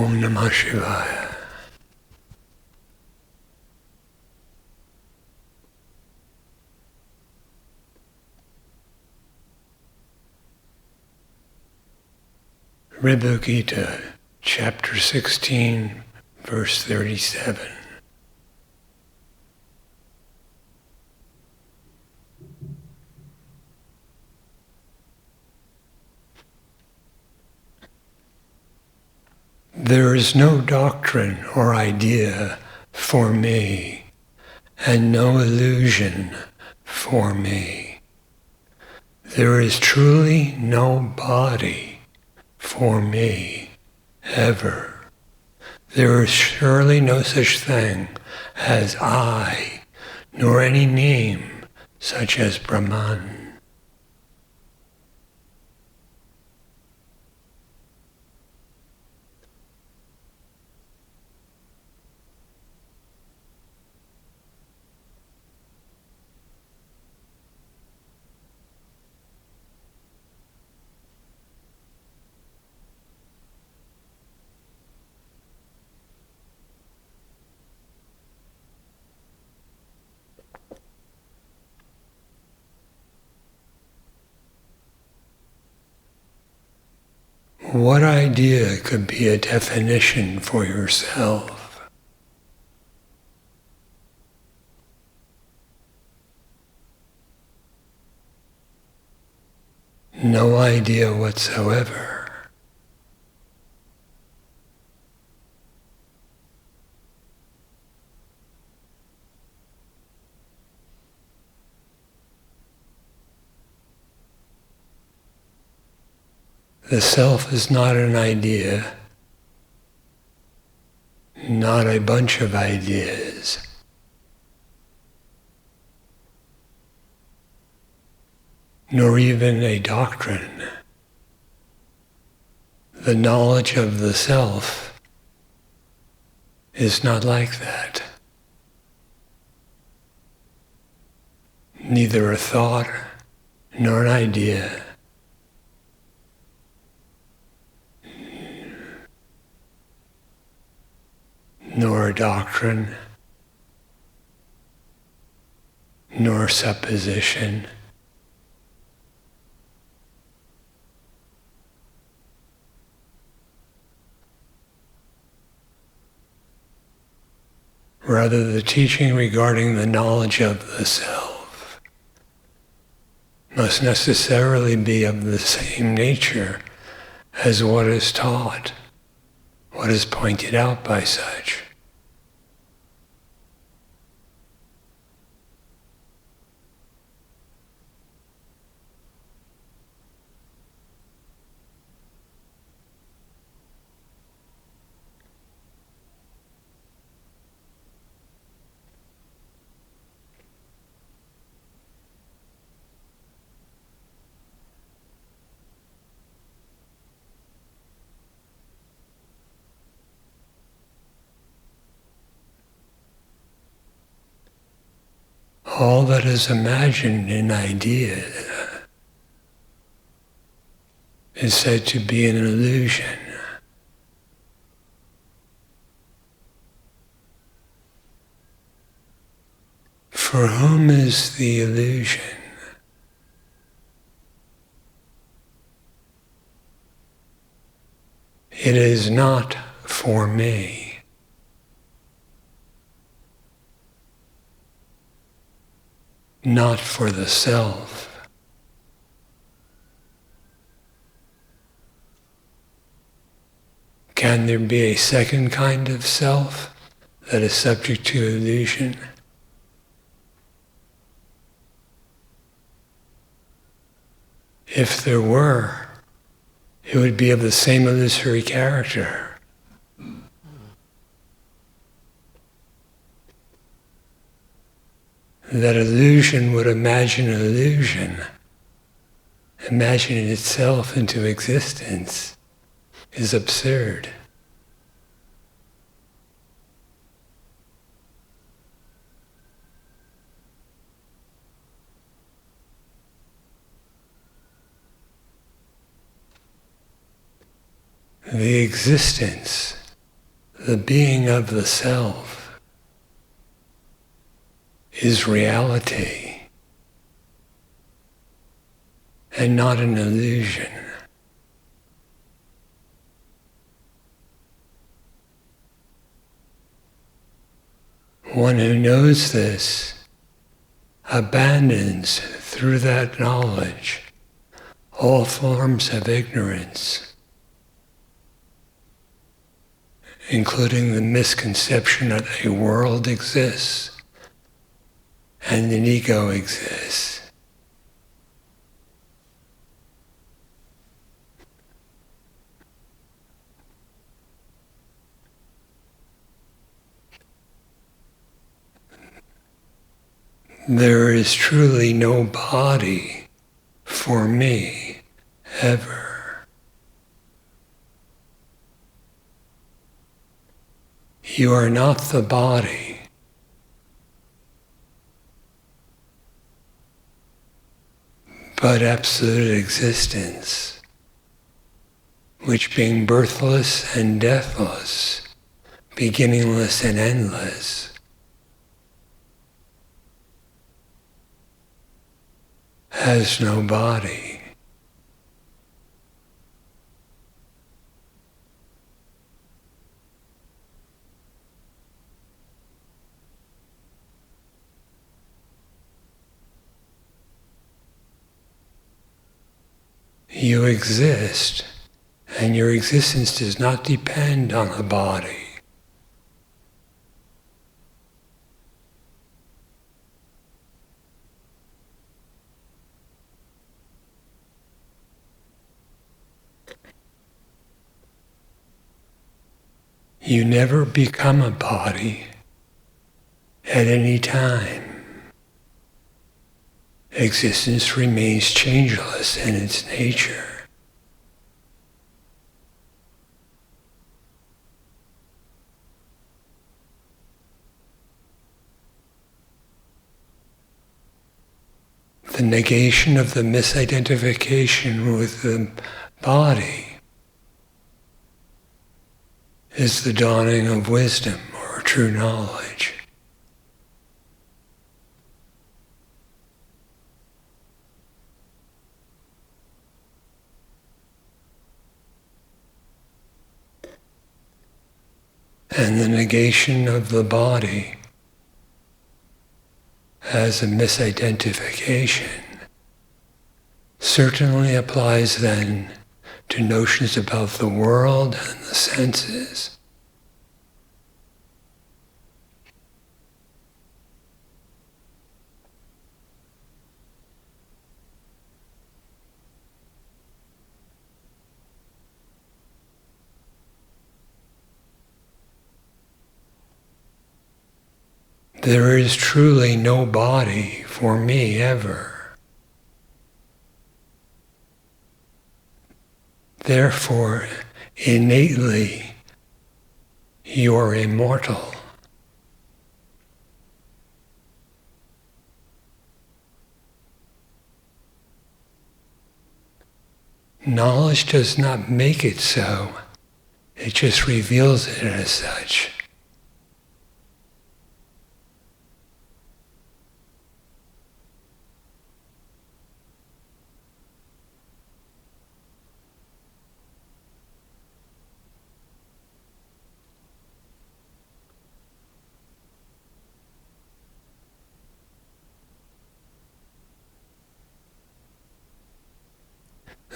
Om Namah Shivaya. Ribhu Gita Chapter 16, verse 37. There is no doctrine or idea for me, and no illusion for me. There is truly no body for me, ever. There is surely no such thing as I, nor any name such as Brahman. What idea could be a definition for yourself? No idea whatsoever. The self is not an idea, not a bunch of ideas. Nor even a doctrine. The knowledge of the self is not like that. Neither a thought nor an idea. Nor a doctrine, nor supposition. Rather, the teaching regarding the knowledge of the self must necessarily be of the same nature as what is taught, what is pointed out by such. All that is imagined in idea is said to be an illusion. For whom is the illusion? It is not for me. Not for the self. Can there be a second kind of self that is subject to illusion? If there were, it would be of the same illusory character. That illusion would imagine an illusion, imagining itself into existence, is absurd. The existence the being of the self is reality and not an illusion. One who knows this abandons through that knowledge all forms of ignorance, including the misconception that a world exists and an ego exists. There is truly no body for me ever. You are not the body. But absolute existence, which being birthless and deathless, beginningless and endless, has no body. You exist, and your existence does not depend on the body. You never become a body at any time. Existence remains changeless in its nature. The negation of the misidentification with the body is the dawning of wisdom or true knowledge. And the negation of the body as a misidentification certainly applies then to notions about the world and the senses. There is truly no body for me ever. Therefore, innately, you are immortal. Knowledge does not make it so, it just reveals it as such.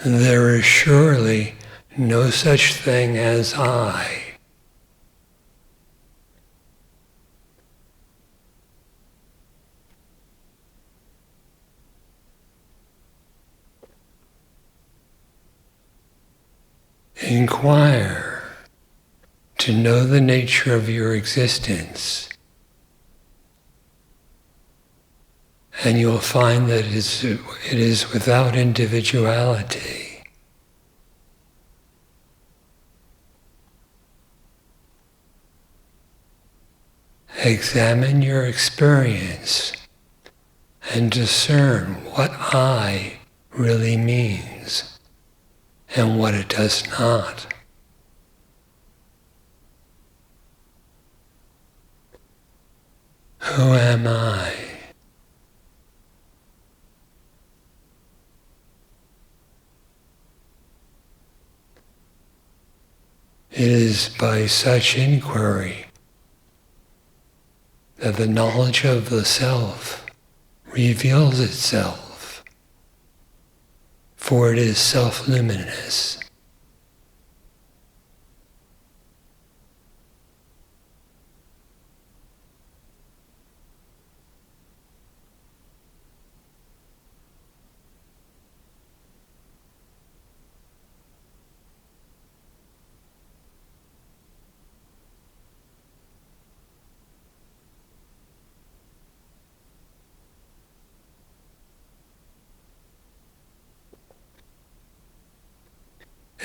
There is surely no such thing as I. Inquire to know the nature of your existence, and you'll find that it is without individuality. Examine your experience and discern what I really means and what it does not. Who am I? It is by such inquiry that the knowledge of the self reveals itself, for it is self-luminous.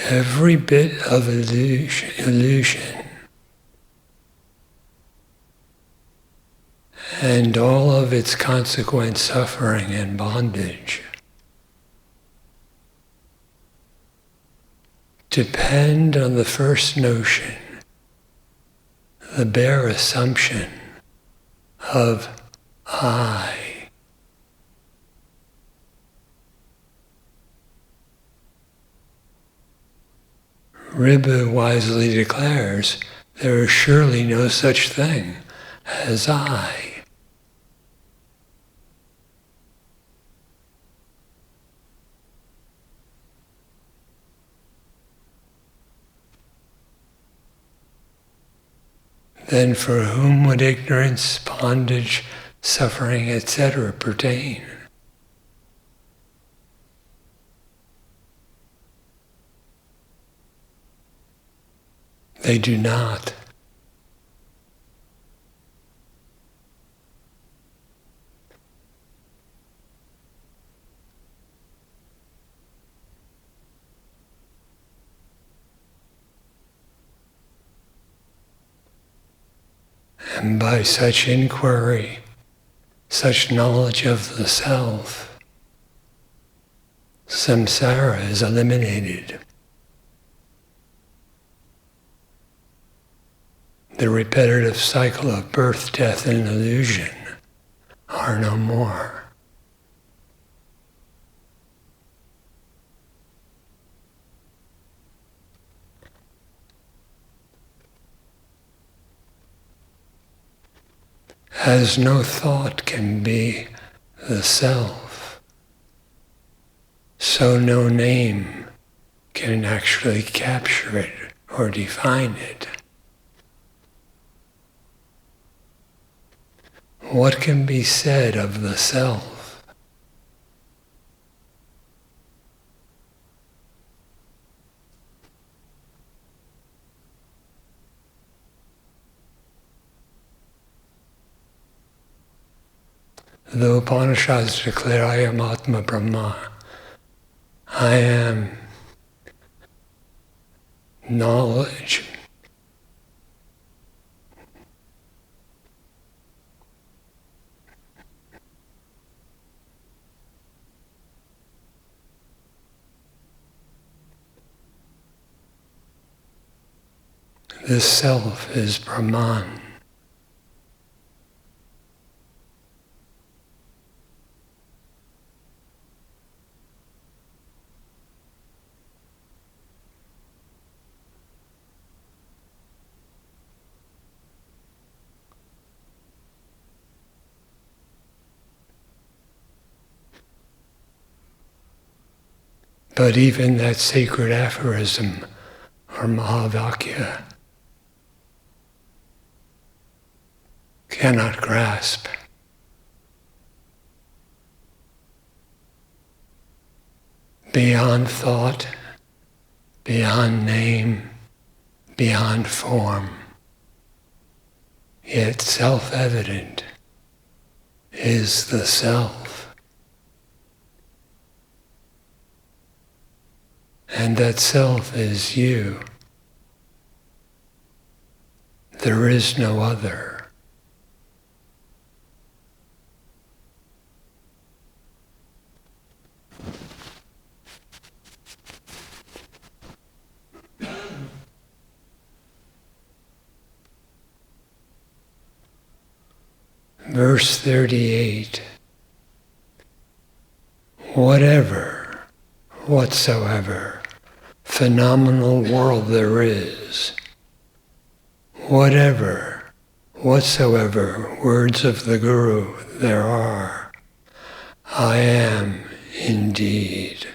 Every bit of illusion and all of its consequent suffering and bondage depend on the first notion, the bare assumption of I. Ribhu wisely declares, there is surely no such thing as I. Then for whom would ignorance, bondage, suffering, etc. pertain? They do not. And by such inquiry, such knowledge of the self, samsara is eliminated. The repetitive cycle of birth, death, and illusion are no more. As no thought can be the self, so no name can actually capture it or define it. What can be said of the self? The Upanishads declare, I am Atma Brahma. I am knowledge. This self is Brahman. But even that sacred aphorism, or Mahavakya, cannot grasp. Beyond thought, beyond name, beyond form, yet self-evident is the self. And that self is you. There is no other. Verse 38. Whatever, whatsoever, phenomenal world there is, whatever, whatsoever words of the Guru there are, I am indeed.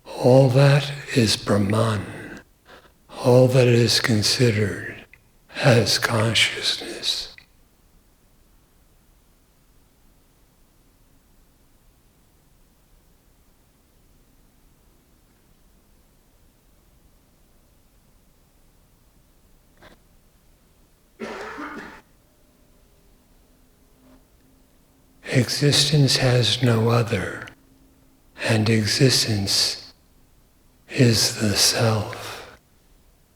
All that is Brahman, all that is considered as consciousness. Existence has no other, and existence is the self,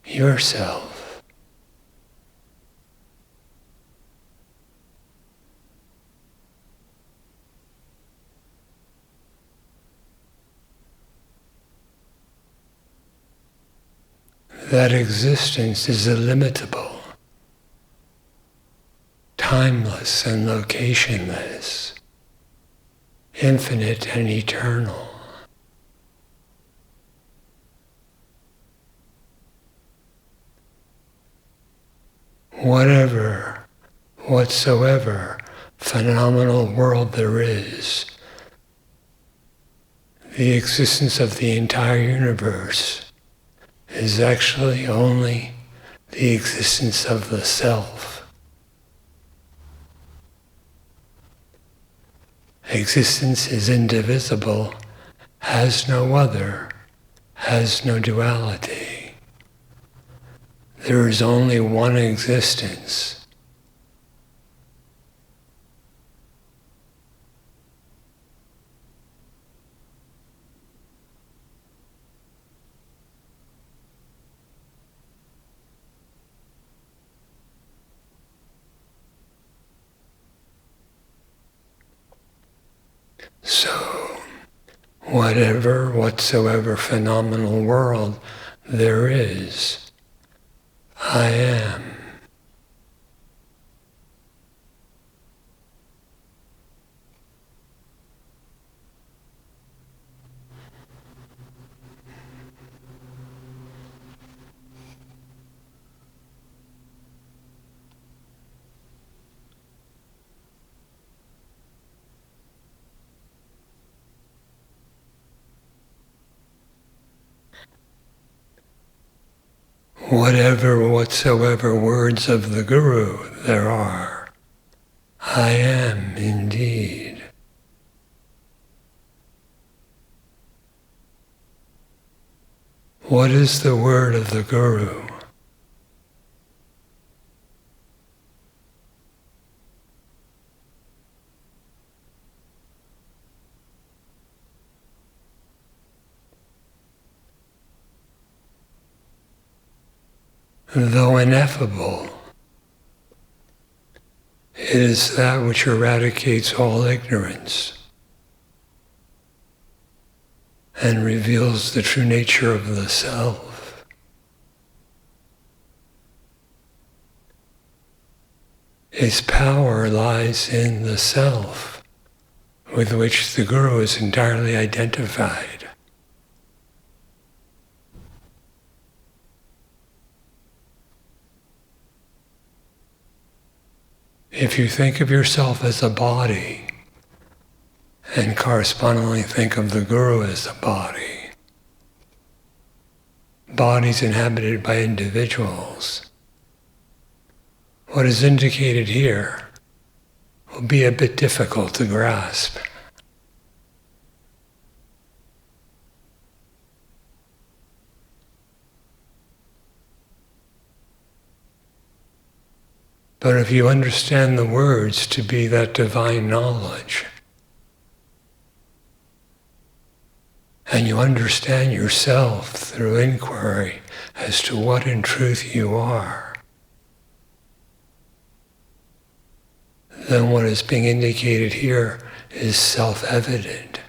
yourself. That existence is illimitable, timeless and locationless, infinite and eternal. Whatever, whatsoever phenomenal world there is, the existence of the entire universe is actually only the existence of the self. Existence is indivisible, has no other, has no duality. There is only one existence. So, whatever, whatsoever phenomenal world there is, I am. Whatever, whatsoever words of the Guru there are, I am indeed. What is the word of the Guru? Though ineffable, it is that which eradicates all ignorance and reveals the true nature of the self. Its power lies in the self with which the Guru is entirely identified. If you think of yourself as a body, and correspondingly think of the Guru as a body, bodies inhabited by individuals, what is indicated here will be a bit difficult to grasp. But if you understand the words to be that divine knowledge, and you understand yourself through inquiry as to what in truth you are, then what is being indicated here is self-evident.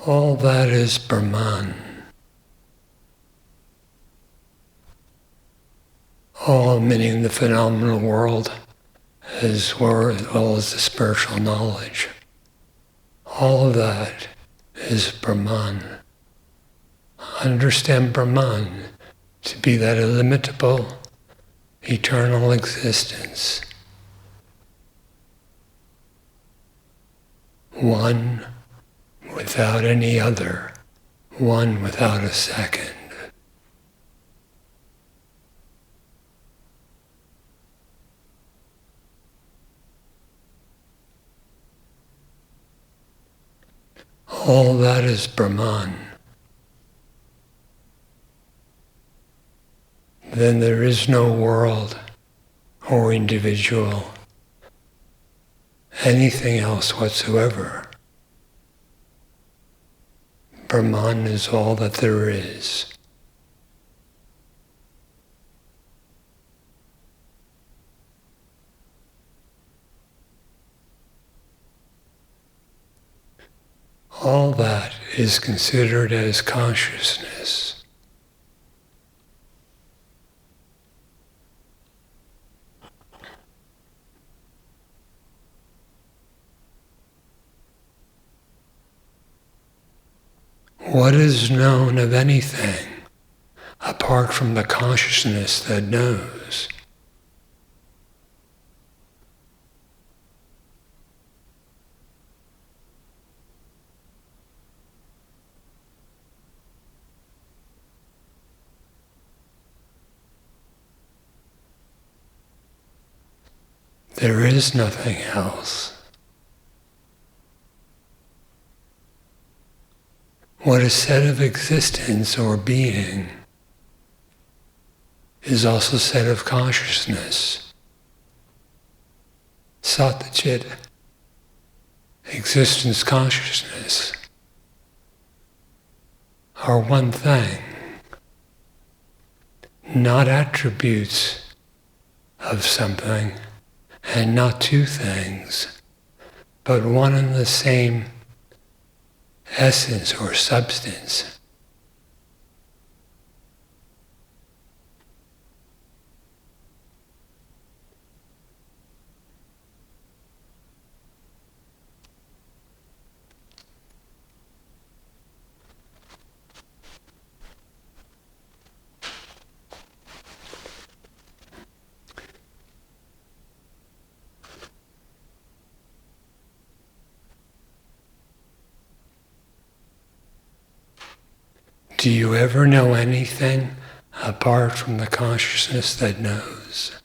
All that is Brahman. All meaning the phenomenal world as well as the spiritual knowledge. All of that is Brahman. Understand Brahman to be that illimitable, eternal existence. One without any other, one without a second. All that is Brahman. Then there is no world or individual, anything else whatsoever. Brahman is all that there is. All that is considered as consciousness. What is known of anything apart from the consciousness that knows? There is nothing else. What is said of existence or being is also said of consciousness. Satyajit, existence, consciousness are one thing, not attributes of something, and not two things, but one and the same essence or substance. Do you ever know anything apart from the consciousness that knows?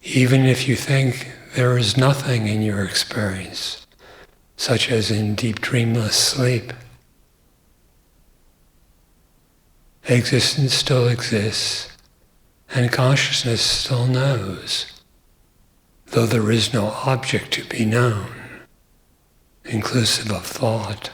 Even if you think there is nothing in your experience, such as in deep dreamless sleep, existence still exists and consciousness still knows, though there is no object to be known, inclusive of thought.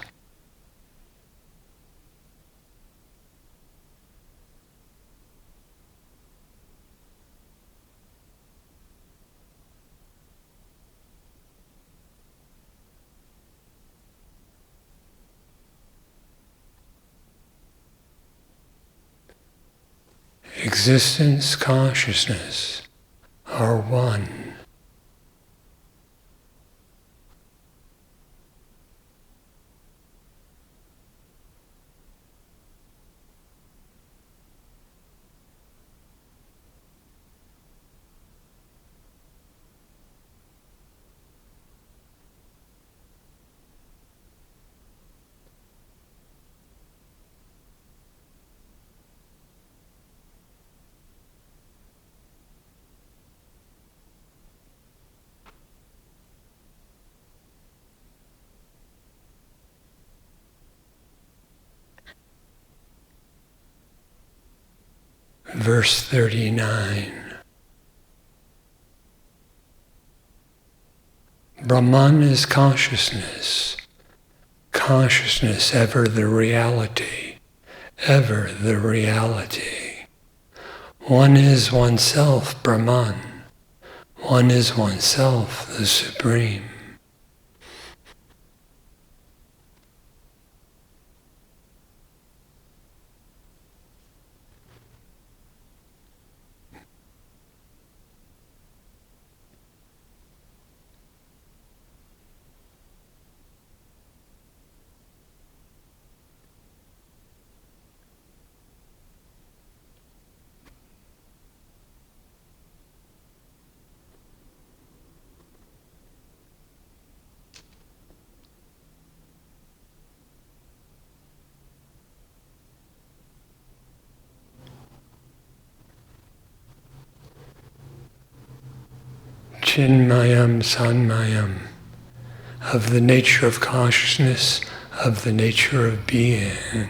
Existence, consciousness are one. Verse 39. Brahman is consciousness, consciousness ever the reality, ever the reality. One is oneself, Brahman. One is oneself, the Supreme. Chinmayam Sanmayam, of the nature of consciousness, of the nature of being.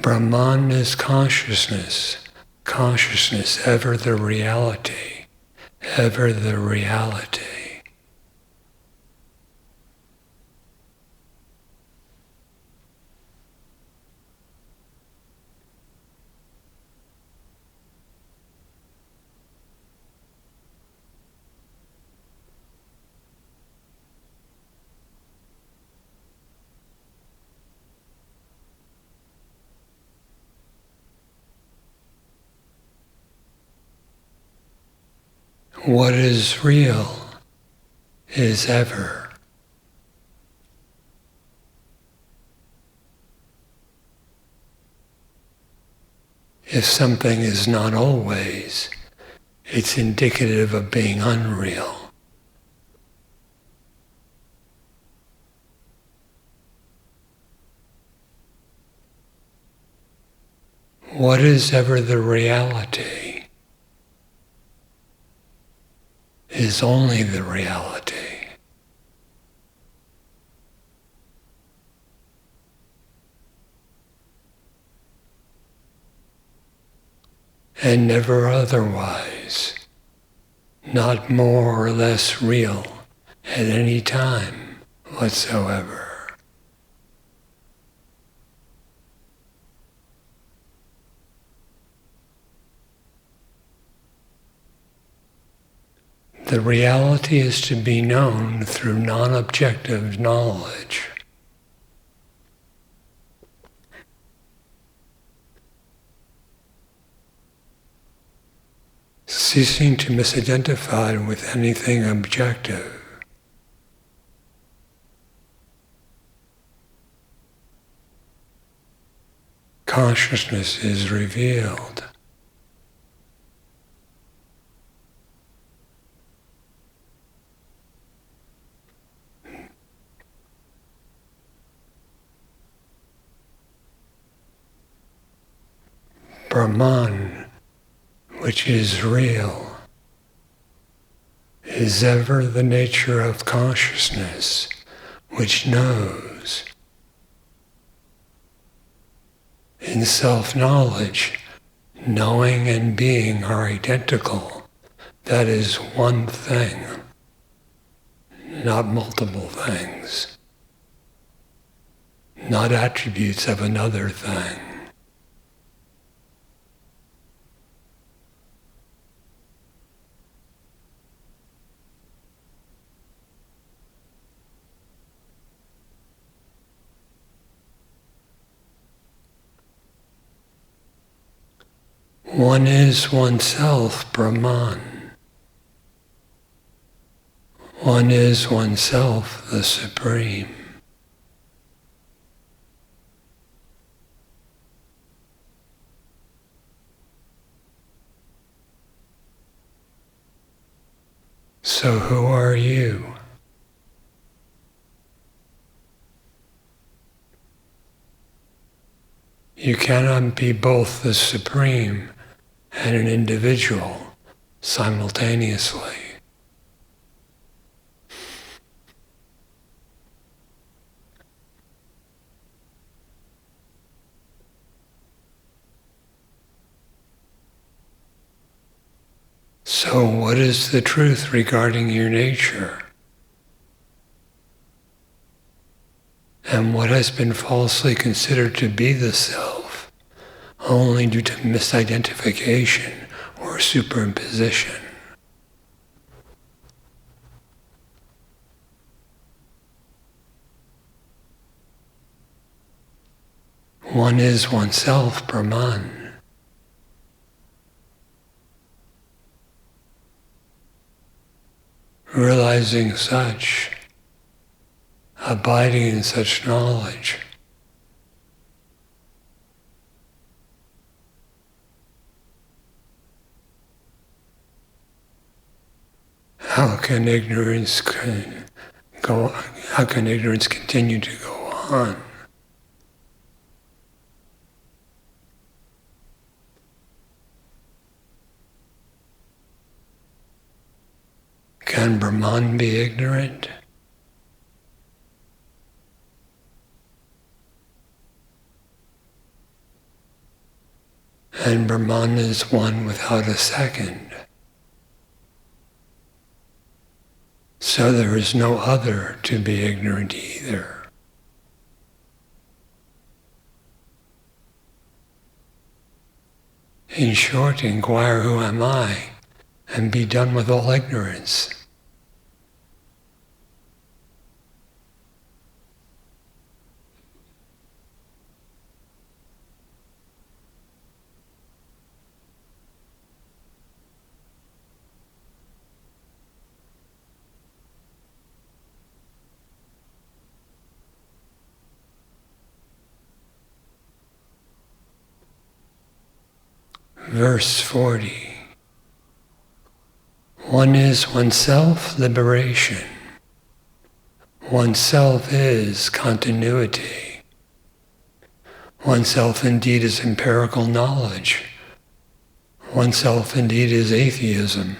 Brahman is consciousness, consciousness ever the reality, ever the reality. What is real is ever. If something is not always, it's indicative of being unreal. What is ever the reality is only the reality. And never otherwise, not more or less real at any time whatsoever. The reality is to be known through non-objective knowledge. Ceasing to misidentify with anything objective. Consciousness is revealed. Brahman, which is real, is ever the nature of consciousness, which knows. In self-knowledge, knowing and being are identical. That is one thing, not multiple things, not attributes of another thing. One is oneself, Brahman. One is oneself, the Supreme. So who are you? You cannot be both the Supreme and an individual simultaneously. So what is the truth regarding your nature? And what has been falsely considered to be the self only due to misidentification or superimposition. One is oneself, Brahman. Realizing such, abiding in such knowledge, how can ignorance continue to go on? Can Brahman be ignorant? And Brahman is one without a second. So there is no other to be ignorant either. In short, inquire who am I, and be done with all ignorance. Verse 40. One is oneself, liberation. Oneself is continuity. Oneself indeed is empirical knowledge. Oneself indeed is atheism.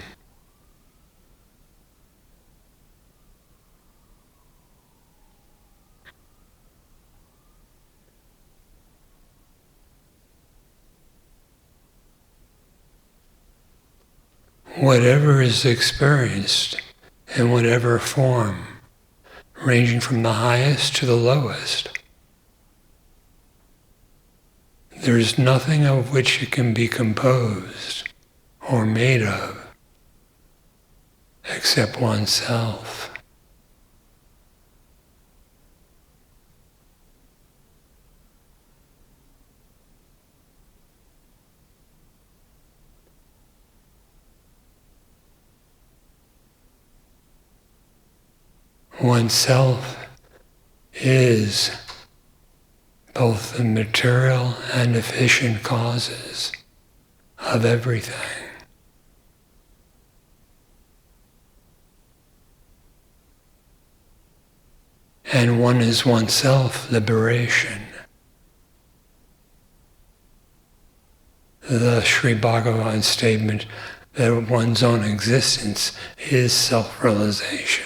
Whatever is experienced in whatever form, ranging from the highest to the lowest, there is nothing of which it can be composed or made of except oneself. Oneself is both the material and efficient causes of everything. And one is oneself, liberation. The Sri Bhagavan statement that one's own existence is self-realization.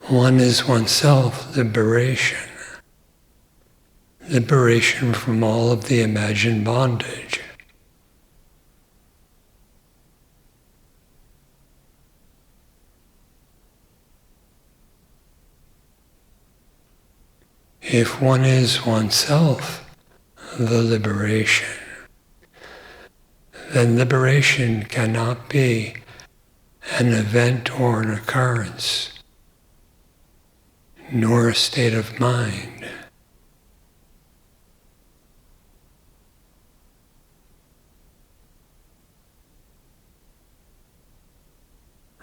One is oneself, liberation. Liberation from all of the imagined bondage. If one is oneself, the liberation, then liberation cannot be an event or an occurrence, nor a state of mind.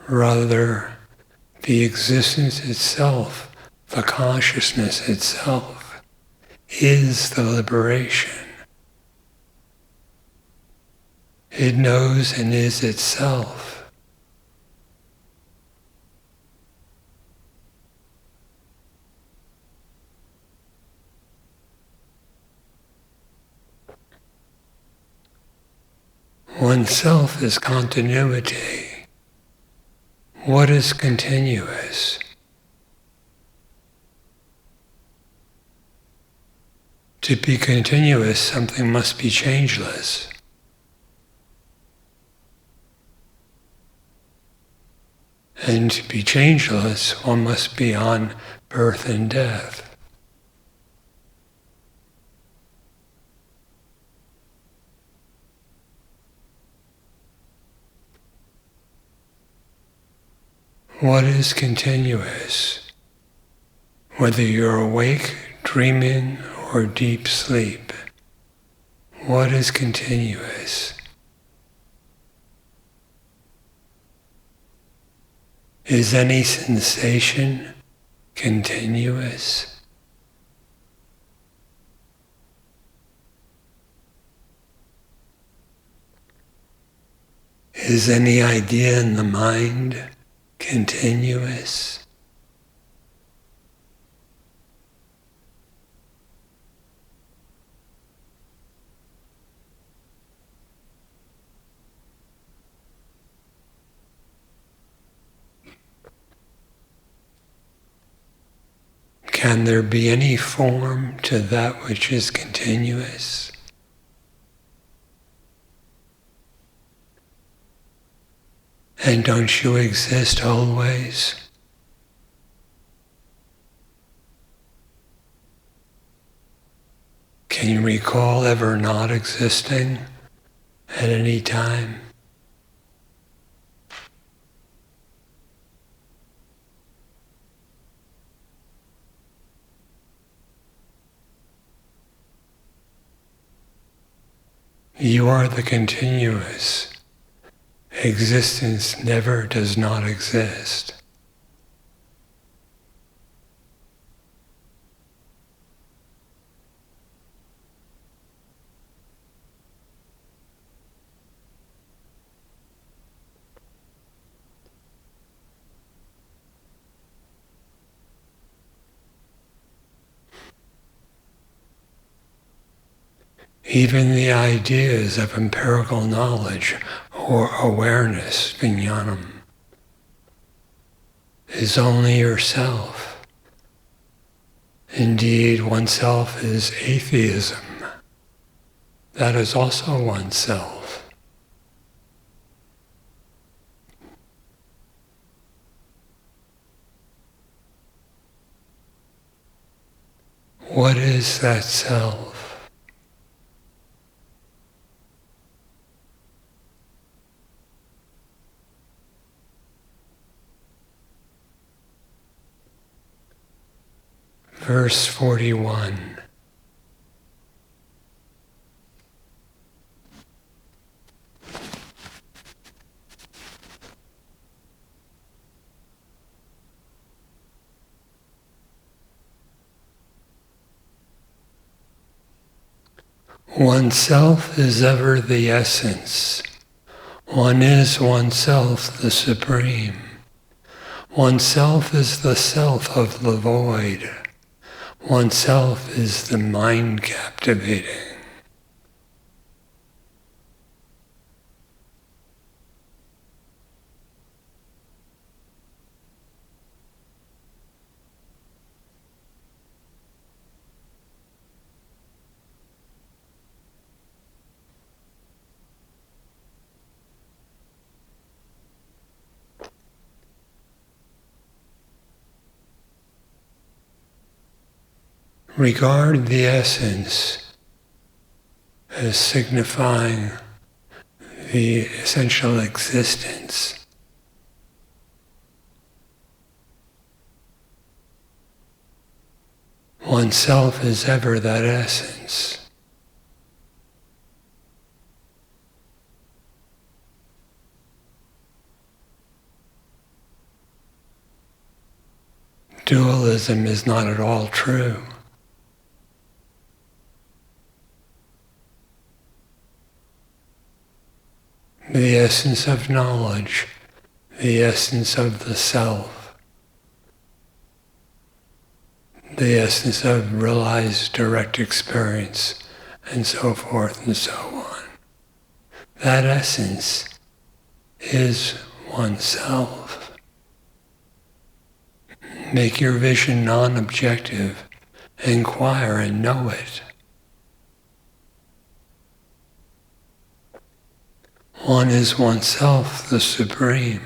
Rather, the existence itself, the consciousness itself, is the liberation. It knows and is itself. Oneself is continuity. What is continuous? To be continuous, something must be changeless. And to be changeless, one must be on birth and death. What is continuous? Whether you're awake, dreaming, or deep sleep, what is continuous? Is any sensation continuous? Is any idea in the mind continuous? Can there be any form to that which is continuous? And don't you exist always? Can you recall ever not existing at any time? You are the continuous. Existence never does not exist. Even the ideas of empirical knowledge or awareness, vijnanam, is only yourself. Indeed, oneself is atheism. That is also oneself. What is that self? Verse 41. Oneself is ever the essence. One is oneself, the supreme. Oneself is the self of the void. Oneself is the mind captivating. Regard the essence as signifying the essential existence. Oneself is ever that essence. Dualism is not at all true. The essence of knowledge, the essence of the self, the essence of realized direct experience, and so forth and so on. That essence is oneself. Make your vision non-objective, inquire and know it. One is oneself, the supreme.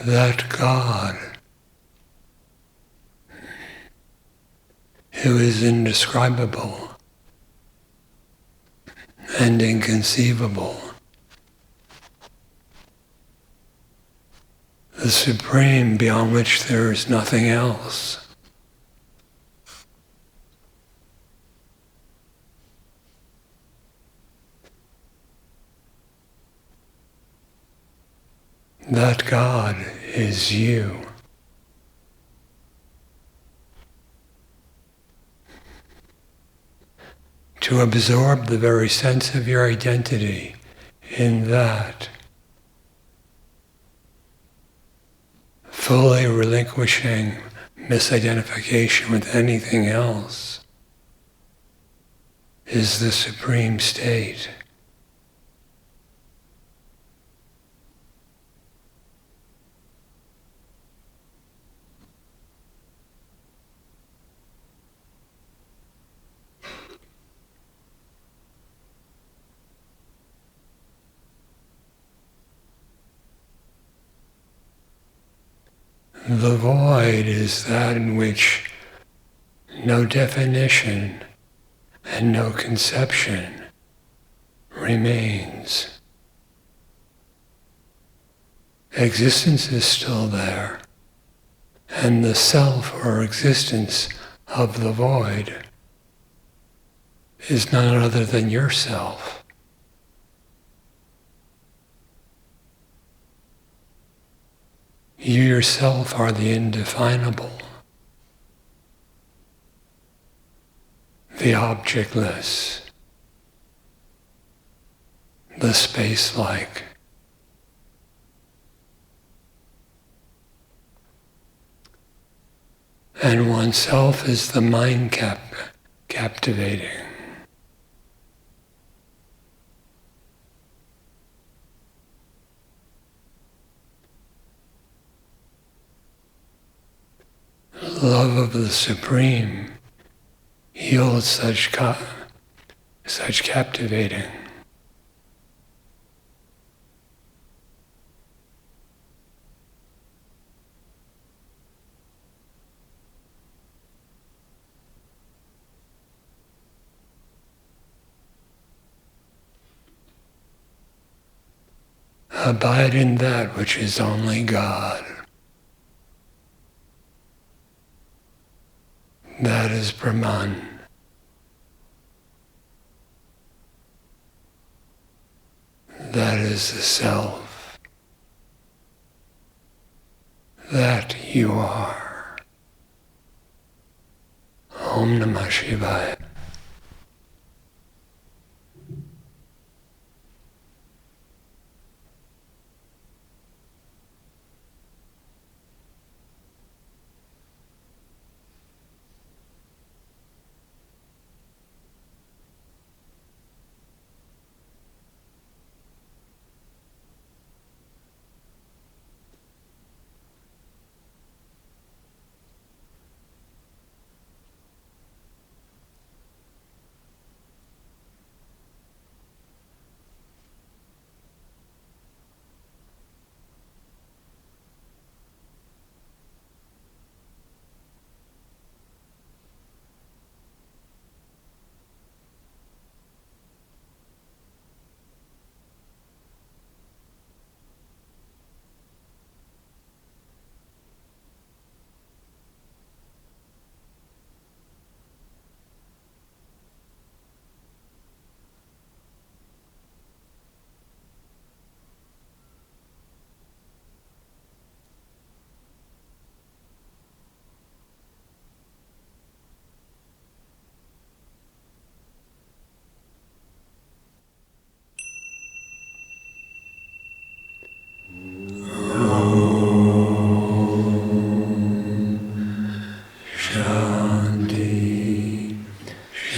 that God who is indescribable and inconceivable, the supreme beyond which there is nothing else. That God is you. To absorb the very sense of your identity in that, fully relinquishing misidentification with anything else, is the supreme state. The void is that in which no definition and no conception remains. Existence is still there, and the self or existence of the void is none other than yourself. You yourself are the indefinable, the objectless, the space-like. And oneself is the mind captivating. Love of the Supreme yields such captivating. Abide in that which is only God. That is Brahman. That is the self. That you are. Om Namah Shivaya.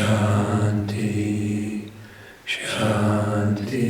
Shanti, Shanti.